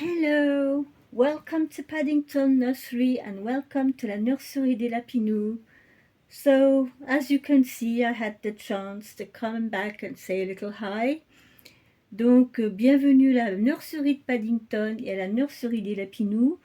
Hello, welcome to Paddington Nursery and welcome to la Nurserie des Lapinous. So, as you can see, I had the chance to come back and say a little hi. Donc, bienvenue à la Nurserie de Paddington et à la Nurserie des Lapinous.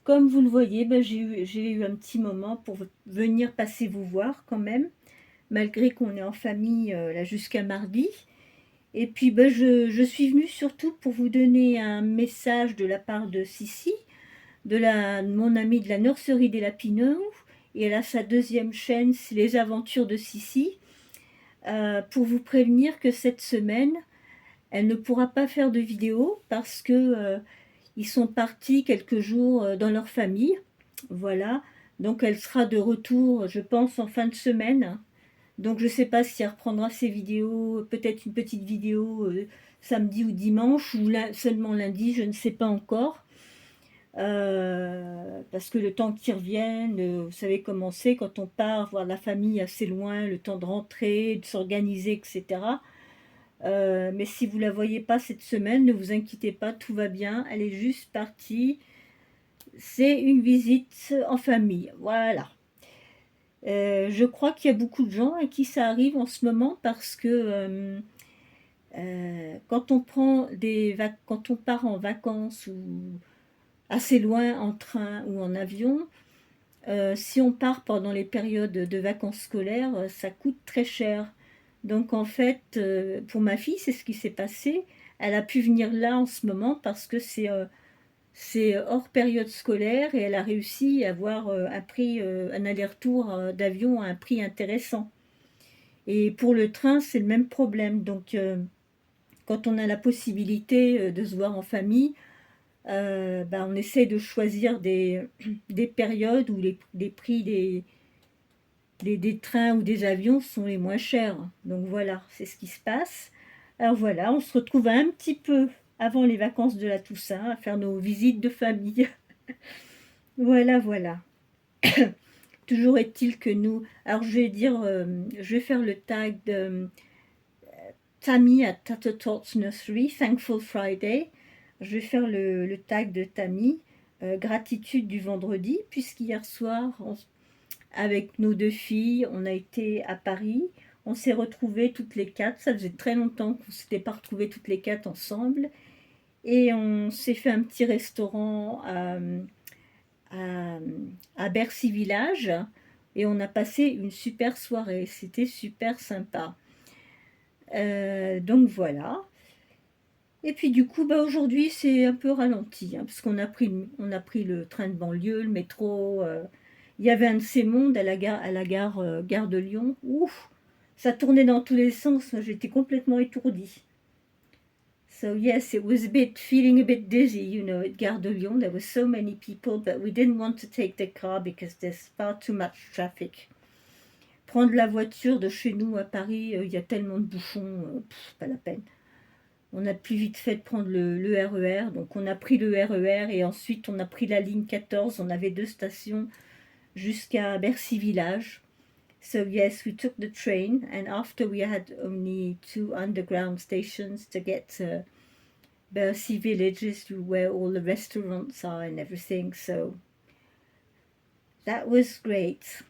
Comme vous le voyez, j'ai eu un petit moment pour venir passer vous voir quand même, malgré qu'on est en famille là jusqu'à mardi. Et puis je suis venue surtout pour vous donner un message de la part de Sissi, de mon amie de la Nurserie des Lapineux, et elle a sa deuxième chaîne, c'est les aventures de Sissi, pour vous prévenir que cette semaine, elle ne pourra pas faire de vidéo parce que ils sont partis quelques jours dans leur famille. Voilà, donc elle sera de retour, je pense, en fin de semaine. Donc je ne sais pas si elle reprendra ses vidéos, peut-être une petite vidéo samedi ou dimanche, ou seulement lundi, je ne sais pas encore. Parce que le temps qu'ils reviennent, vous savez comment c'est, quand on part voir la famille assez loin, le temps de rentrer, de s'organiser, etc. Mais si vous ne la voyez pas cette semaine, ne vous inquiétez pas, tout va bien, elle est juste partie. C'est une visite en famille, voilà. Je crois qu'il y a beaucoup de gens à qui ça arrive en ce moment parce que quand quand on part en vacances ou assez loin en train ou en avion, si on part pendant les périodes de vacances scolaires, ça coûte très cher. Donc en fait, pour ma fille, c'est ce qui s'est passé. Elle a pu venir là en ce moment parce que c'est hors période scolaire et elle a réussi à avoir un prix, un aller-retour d'avion à un prix intéressant. Et pour le train, c'est le même problème. Donc quand on a la possibilité de se voir en famille, on essaie de choisir des périodes où les prix des trains ou des avions sont les moins chers. Donc voilà, c'est ce qui se passe. Alors voilà, on se retrouve un petit peu avant les vacances de la Toussaint à faire nos visites de famille. Voilà, voilà. Toujours est-il que nous... Alors je vais faire le tag de Tammy à Tato Tots Nursery, Thankful Friday. Je vais faire le tag de Tammy, gratitude du vendredi, puisqu'hier soir, avec nos deux filles, on a été à Paris. On s'est retrouvées toutes les quatre. Ça faisait très longtemps qu'on ne s'était pas retrouvées toutes les quatre ensemble. Et on s'est fait un petit restaurant à, à Bercy Village. Et on a passé une super soirée. C'était super sympa. Donc voilà. Et puis du coup, aujourd'hui, c'est un peu ralenti, hein, parce on a pris le train de banlieue, le métro. Il y avait un de ces mondes gare de Lyon. Ouf, ça tournait dans tous les sens. Moi, j'étais complètement étourdie. So yes, it was feeling a bit dizzy, at Gare de Lyon. There were so many people, but we didn't want to take the car because there's far too much traffic. Prendre la voiture de chez nous à Paris, il y a tellement de bouchons, pas la peine. On a plus vite fait de prendre le RER, donc on a pris le RER et ensuite on a pris la ligne 14, on avait deux stations jusqu'à Bercy Village. So yes, we took the train and after we had only two underground stations to get to Bercy Villages where all the restaurants are and everything, so that was great.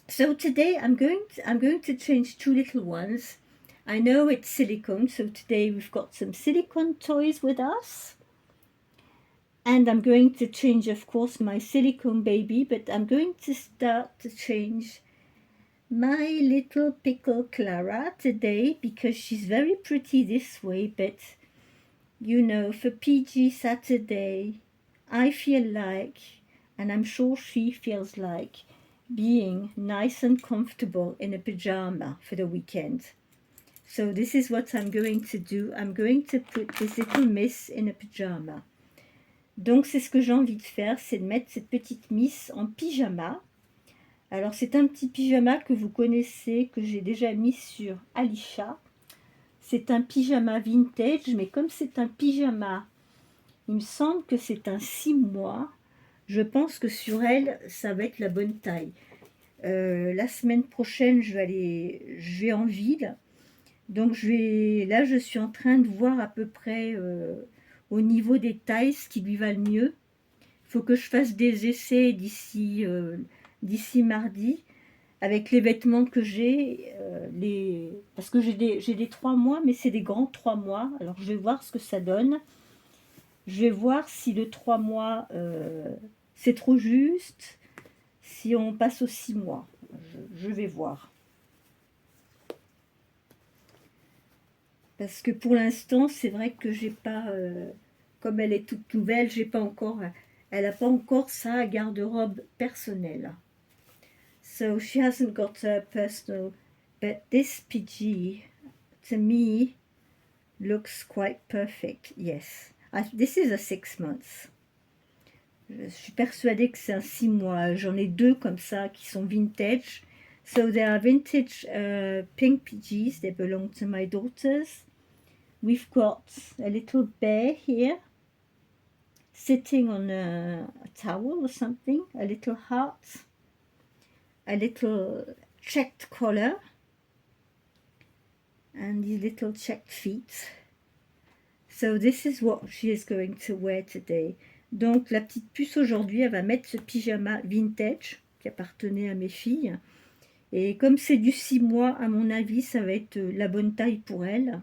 So today I'm going to change two little ones. I know it's silicone, so today we've got some silicone toys with us. And I'm going to change, of course, my silicone baby, but I'm going to start to change my little pickle Clara today because she's very pretty this way, but for PG Saturday, I feel like, and I'm sure she feels like, being nice and comfortable in a pyjama for the weekend. So this is what I'm going to do. I'm going to put this little miss in a pyjama. Donc c'est ce que j'ai envie de faire, c'est de mettre cette petite miss en pyjama. Alors c'est un petit pyjama que vous connaissez, que j'ai déjà mis sur Alisha. C'est un pyjama vintage, mais comme c'est un pyjama, il me semble que c'est un 6 mois. Je pense que sur elle, ça va être la bonne taille. La semaine prochaine, je vais en ville. Donc là, je suis en train de voir à peu près au niveau des tailles, ce qui lui va le mieux. Il faut que je fasse des essais d'ici mardi avec les vêtements que j'ai, parce que j'ai des 3 mois, mais c'est des grands 3 mois. Alors je vais voir ce que ça donne. Je vais voir si le 3 mois, c'est trop juste, si on passe aux 6 mois. Je vais voir. Parce que pour l'instant, c'est vrai que j'ai pas, comme elle est toute nouvelle, j'ai pas encore, elle n'a pas encore sa garde-robe personnelle. So she hasn't got a personal, but this PG, to me, looks quite perfect. Yes, this is a 6 months. Je suis persuadée que c'est un 6 mois. J'en ai 2 comme ça qui sont vintage. So they are vintage pink PGs. They belong to my daughters. We've got a little bear here sitting on a towel or something, a little heart, a little checked collar, and these little checked feet. So this is what she is going to wear today. Donc la petite puce aujourd'hui, elle va mettre ce pyjama vintage qui appartenait à mes filles. Et comme c'est du 6 mois, à mon avis, ça va être la bonne taille pour elle.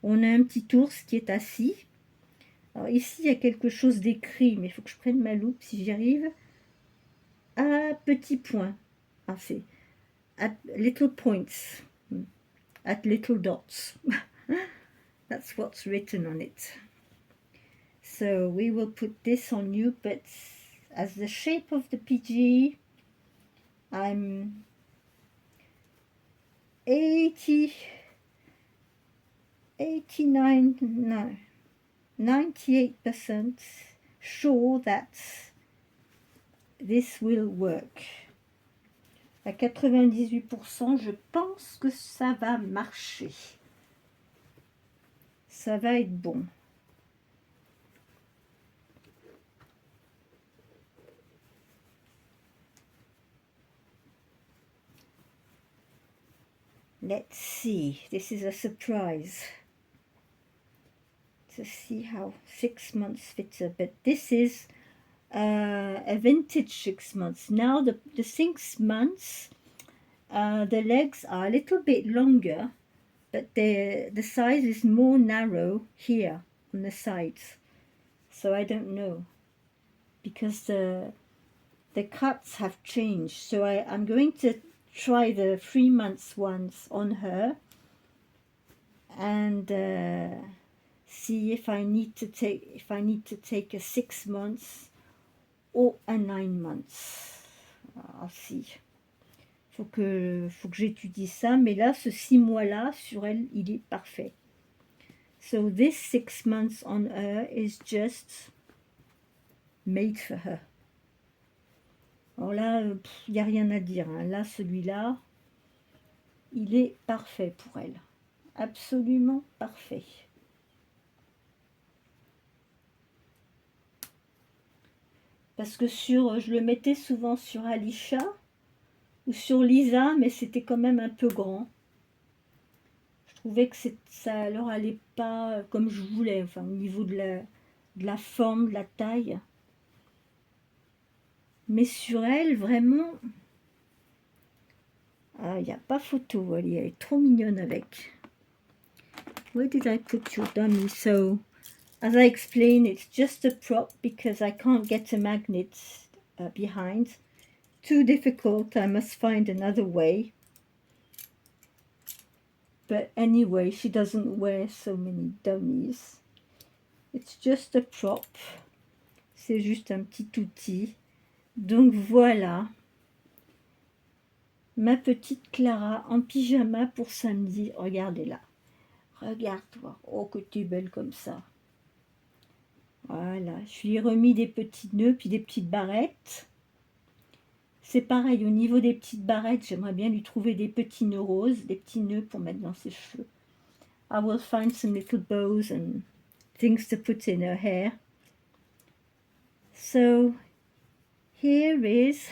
On a un petit ours qui est assis. Alors ici, il y a quelque chose d'écrit, mais il faut que je prenne ma loupe si j'y arrive. À petit point. Ah, c'est at little points. At little dots. That's what's written on it. So we will put this on you, but as the shape of the PG, I'm 89, no, 98% sure that this will work. À 98%, je pense que ça va marcher. Ça va être bon. Let's see. This is a surprise. To see how 6 months fits her. But this is a vintage 6 months. Now the 6 months, the legs are a little bit longer, but the size is more narrow here on the sides. So I don't know, because the cuts have changed. So I'm going to try the 3 months ones on her and see if I need to take a 6 months or a 9 months. I'll see. Faut que j'étudie ça, mais là, ce 6 mois-là, sur elle, il est parfait. So this 6 months on her is just made for her. Alors là, il n'y a rien à dire, hein. Là, celui-là, il est parfait pour elle. Absolument parfait. Parce que je le mettais souvent sur Alisha ou sur Lisa, mais c'était quand même un peu grand. Je trouvais que ça leur allait pas comme je voulais, enfin au niveau de la forme, de la taille. Mais sur elle, vraiment, il n'y a pas photo, elle est trop mignonne avec. Where did I put your dummy? So, as I explained, it's just a prop because I can't get a magnet behind. Too difficult, I must find another way. But anyway, she doesn't wear so many dummies. It's just a prop. C'est juste un petit outil. Donc voilà. Ma petite Clara en pyjama pour samedi. Regardez-la. Regarde-toi. Oh, que tu es belle comme ça. Voilà. Je lui ai remis des petits nœuds puis des petites barrettes. C'est pareil, au niveau des petites barrettes, j'aimerais bien lui trouver des petits nœuds roses, des petits nœuds pour mettre dans ses cheveux. I will find some little bows and things to put in her hair. So, here is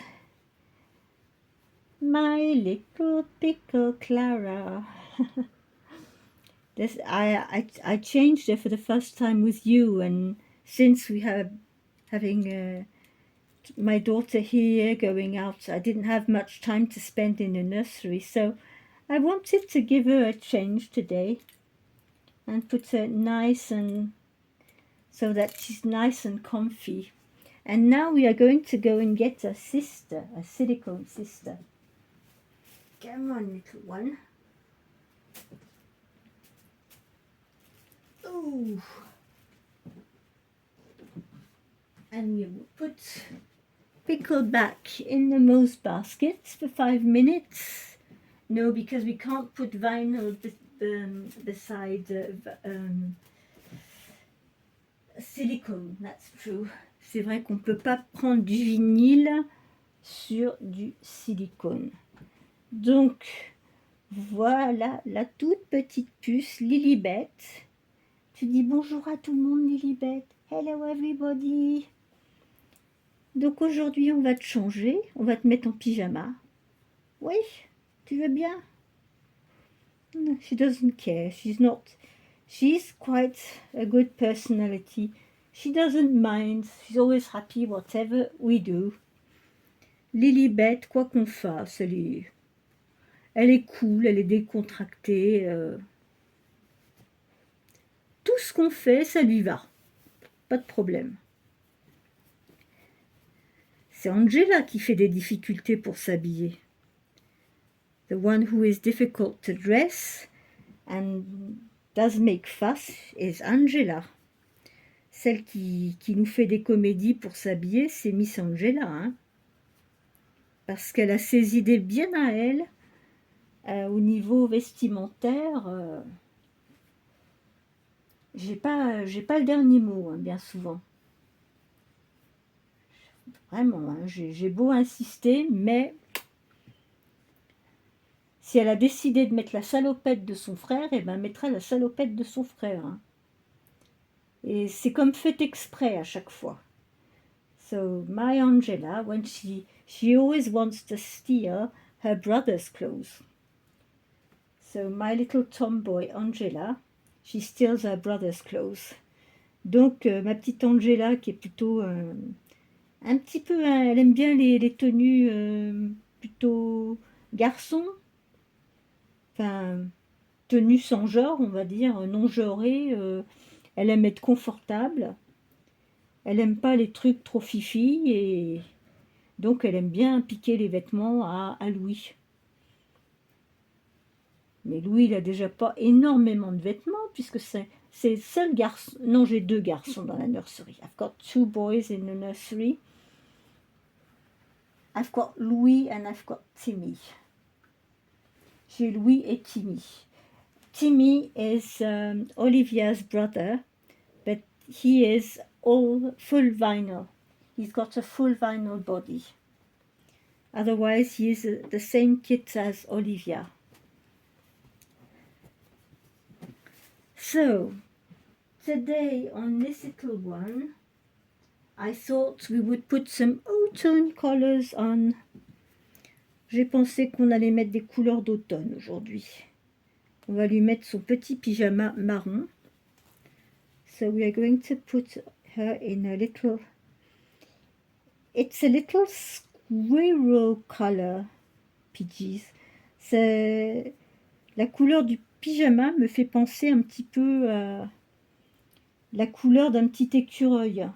my little pickle Clara. This I changed it for the first time with you, and since we have having my daughter here going out, I didn't have much time to spend in the nursery, so I wanted to give her a change today and put her nice and so that she's nice and comfy. And now we are going to go and get a sister, a silicone sister. Come on, little one. Oh. And we will put Pickle back in the mouse basket for 5 minutes. No, because we can't put vinyl beside silicone, that's true. C'est vrai qu'on ne peut pas prendre du vinyle sur du silicone. Donc, voilà la toute petite puce Lilibet. Tu dis bonjour à tout le monde, Lilibet. Hello everybody. Donc aujourd'hui, on va te changer. On va te mettre en pyjama. Oui, tu veux bien? No, she doesn't care. She's quite a good personality. She doesn't mind. She's always happy whatever we do. Lilibet, quoi qu'on fasse, elle est cool, elle est décontractée. Tout ce qu'on fait, ça lui va. Pas de problème. C'est Angela qui fait des difficultés pour s'habiller. The one who is difficult to dress and does make fuss is Angela. Celle qui nous fait des comédies pour s'habiller, c'est Miss Angela. Hein, parce qu'elle a ses idées bien à elle. Au niveau vestimentaire, j'ai pas le dernier mot, hein, bien souvent. Vraiment, hein, j'ai beau insister, mais si elle a décidé de mettre la salopette de son frère, eh ben, elle mettra la salopette de son frère. Hein. Et c'est comme fait exprès à chaque fois. So, my Angela, when she always wants to steal her brother's clothes. So, my little tomboy Angela, she steals her brother's clothes. Donc, ma petite Angela, qui est plutôt un petit peu, elle aime bien les tenues plutôt garçon, enfin, tenues sans genre, on va dire, non genrées. Elle aime être confortable. Elle aime pas les trucs trop fifi et donc elle aime bien piquer les vêtements à Louis. Mais Louis, il a déjà pas énormément de vêtements puisque c'est le seul garçon. Non, j'ai 2 garçons dans la nursery. I've got 2 boys in the nursery. I've got Louis and I've got Timmy. J'ai Louis et Timmy. Timmy is Olivia's brother, but he is all full vinyl. He's got a full vinyl body. Otherwise, he is the same kit as Olivia. So, today on this little one, I thought we would put some autumn colors on. J'ai pensé qu'on allait mettre des couleurs d'automne aujourd'hui. On va lui mettre son petit pyjama marron. So we are going to put her in a little... It's a little squirrel color, Pidgeys. C'est... La couleur du pyjama me fait penser un petit peu à la couleur d'un petit écureuil.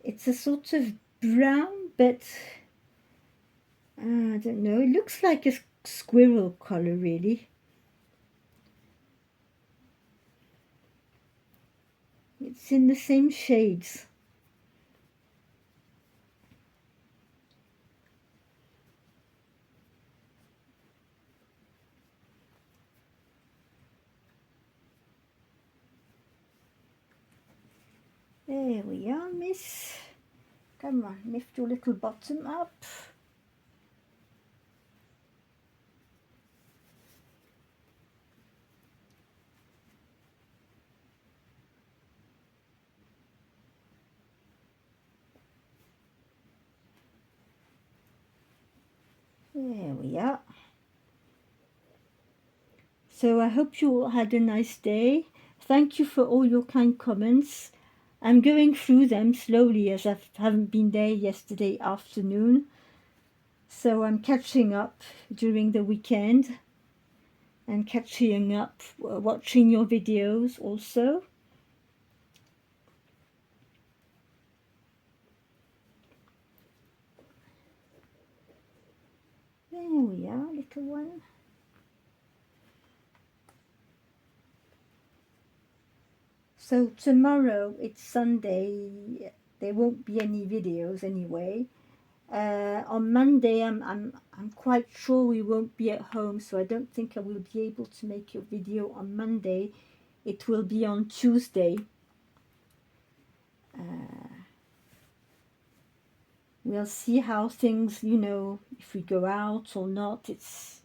It's a sort of brown, but I don't know. It looks like a squirrel color, really. It's in the same shades. There we are, miss. Come on, lift your little bottom up. There we are. So I hope you all had a nice day. Thank you for all your kind comments. I'm going through them slowly as I haven't been there yesterday afternoon. So I'm catching up during the weekend and catching up watching your videos also. There we are, little one. So tomorrow it's Sunday. There won't be any videos anyway. On Monday, I'm quite sure we won't be at home, so I don't think I will be able to make a video on Monday. It will be on Tuesday. We'll see how things, if we go out or not. It's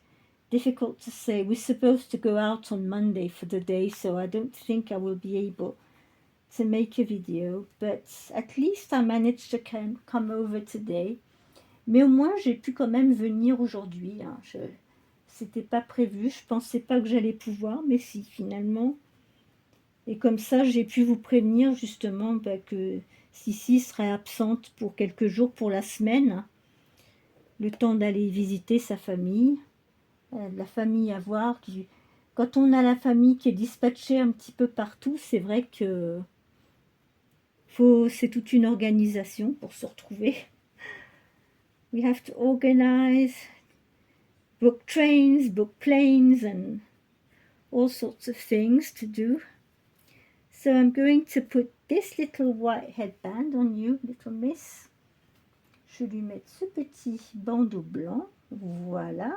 difficult to say. We're supposed to go out on Monday for the day, so I don't think I will be able to make a video. But at least I managed to come over today. Mais au moins, j'ai pu quand même venir aujourd'hui. Hein. C'était pas prévu, je pensais pas que j'allais pouvoir, mais si, finalement. Et comme ça, j'ai pu vous prévenir justement que Sissi serait absente pour quelques jours pour la semaine, le temps d'aller visiter sa famille, de la famille à voir. Quand on a la famille qui est dispatchée un petit peu partout, c'est vrai que c'est toute une organisation pour se retrouver. We have to organize, book trains, book planes, and all sorts of things to do. So I'm going to put this little white headband on you, little miss. Je vais lui mettre ce petit bandeau blanc. Voilà.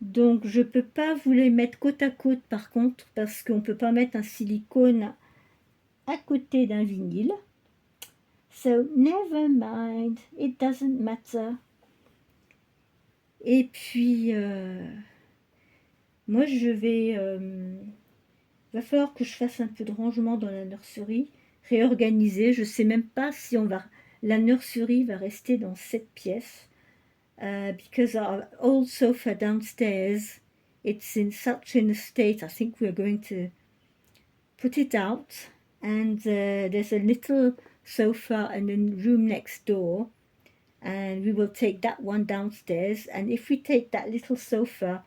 Donc, je ne peux pas vous les mettre côte à côte, par contre, parce qu'on ne peut pas mettre un silicone à côté d'un vinyle. So, never mind. It doesn't matter. Et puis, moi, je vais... va falloir que je fasse un peu de rangement dans la nurserie, réorganiser. Je ne sais même pas si la nurserie va rester dans cette pièce. Because our old sofa downstairs, it's in such a state, I think we're going to put it out. And there's a little sofa in the room next door. And we will take that one downstairs. And if we take that little sofa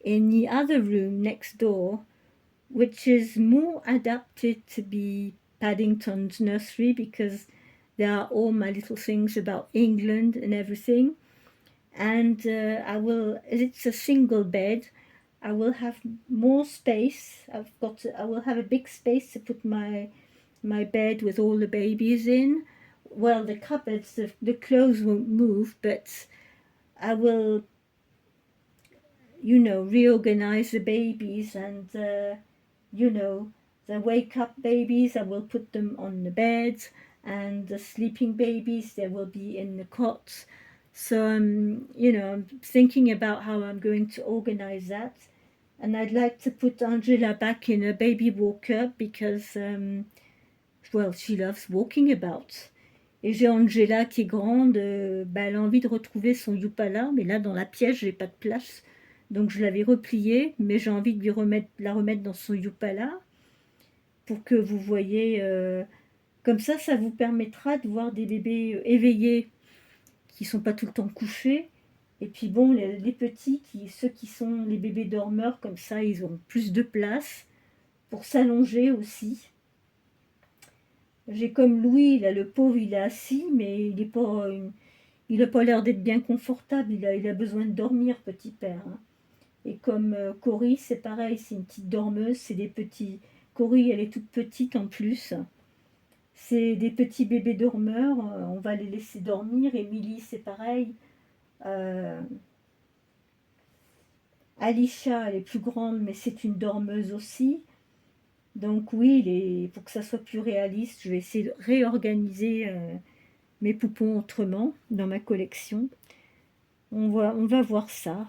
in the other room next door, which is more adapted to be Paddington's nursery because there are all my little things about England and everything. And it's a single bed. I will have more space. I will have a big space to put my bed with all the babies in. Well, the cupboards, the clothes won't move, but I will, reorganize the babies and, the wake-up babies, I will put them on the beds, and the sleeping babies, they will be in the cots. So I'm thinking about how I'm going to organize that. And I'd like to put Angela back in a baby walker because, she loves walking about. Et j'ai Angela qui est grande, elle a envie de retrouver son Yupala, mais là dans la pièce, j'ai pas de place. Donc je l'avais repliée, mais j'ai envie de la remettre dans son Yupala pour que vous voyez. Comme ça vous permettra de voir des bébés éveillés qui sont pas tout le temps couchés. Et puis bon, les petits, ceux qui sont les bébés dormeurs, comme ça, ils ont plus de place pour s'allonger aussi. J'ai comme Louis, là, le pauvre, il est assis, mais il n'a pas l'air d'être bien confortable. Il a besoin de dormir, petit père. Hein. Et comme Cory, c'est pareil, c'est une petite dormeuse, c'est des petits... Cory, elle est toute petite en plus. C'est des petits bébés dormeurs, on va les laisser dormir. Émilie, c'est pareil. Alicia, elle est plus grande, mais c'est une dormeuse aussi. Donc oui, pour que ça soit plus réaliste, je vais essayer de réorganiser mes poupons autrement dans ma collection. On va voir ça.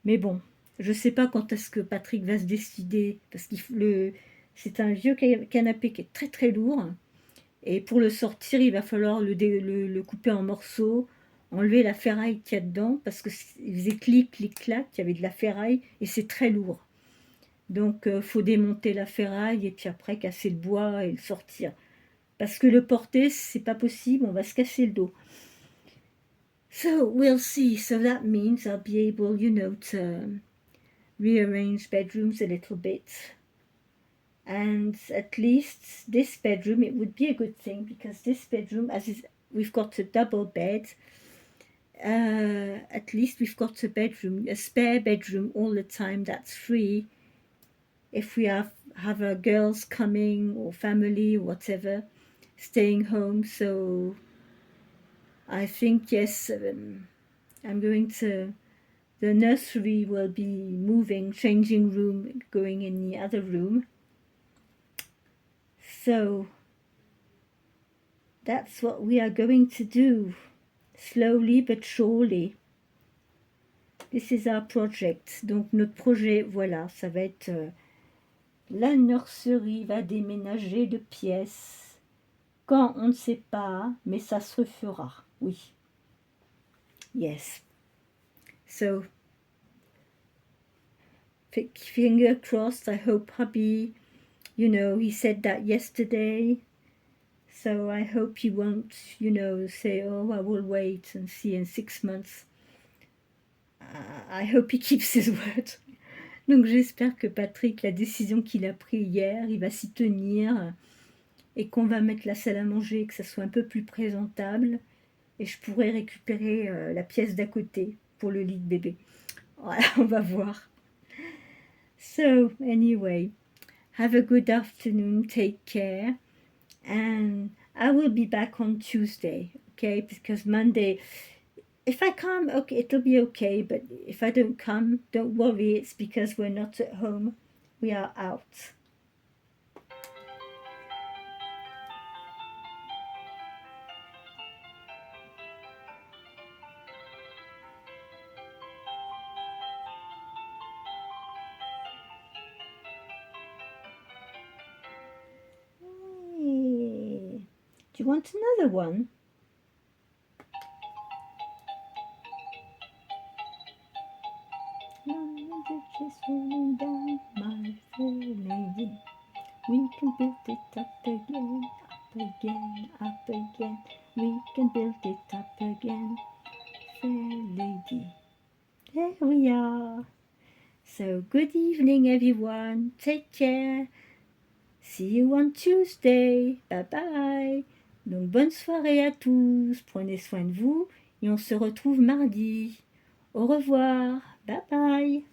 Mais bon, je ne sais pas quand est-ce que Patrick va se décider, parce que c'est un vieux canapé qui est très très lourd. Et pour le sortir, il va falloir le couper en morceaux, enlever la ferraille qu'il y a dedans, parce qu'il faisait clic, clic, clac, il y avait de la ferraille, et c'est très lourd. Donc, faut démonter la ferraille et puis après casser le bois et le sortir. Parce que le porter, c'est pas possible, on va se casser le dos. So, we'll see. So that means I'll be able, to rearrange bedrooms a little bit. And at least this bedroom, it would be a good thing because this bedroom, we've got a double bed, at least we've got a spare bedroom all the time that's free. If we have our girls coming or family or whatever, staying home. So I think, yes, I'm going to, the nursery will be moving, changing room, going in the other room. So that's what we are going to do, slowly but surely. This is our project. Donc notre projet, voilà, ça va être la nurserie va déménager de pièces. Quand on ne sait pas, mais ça se fera. Oui. Yes. So, finger crossed. I hope hubby, he said that yesterday. So I hope he won't, say, oh, I will wait and see in 6 months. I hope he keeps his word. Donc j'espère que Patrick, la décision qu'il a prise hier, il va s'y tenir et qu'on va mettre la salle à manger, que ça soit un peu plus présentable et je pourrai récupérer la pièce d'à côté pour le lit de bébé. Voilà, on va voir. So, anyway, have a good afternoon, take care, and I will be back on Tuesday, okay? Because Monday, if I come, okay, it'll be okay, but if I don't come, don't worry, it's because we're not at home, we are out. Hey. Do you want another one? Just rolling down, my fair lady. We can build it up again, up again, up again. We can build it up again, fair lady. There we are. So good evening, everyone. Take care. See you on Tuesday. Bye bye. Donc bonne soirée à tous. Prenez soin de vous et on se retrouve mardi. Au revoir. Bye bye.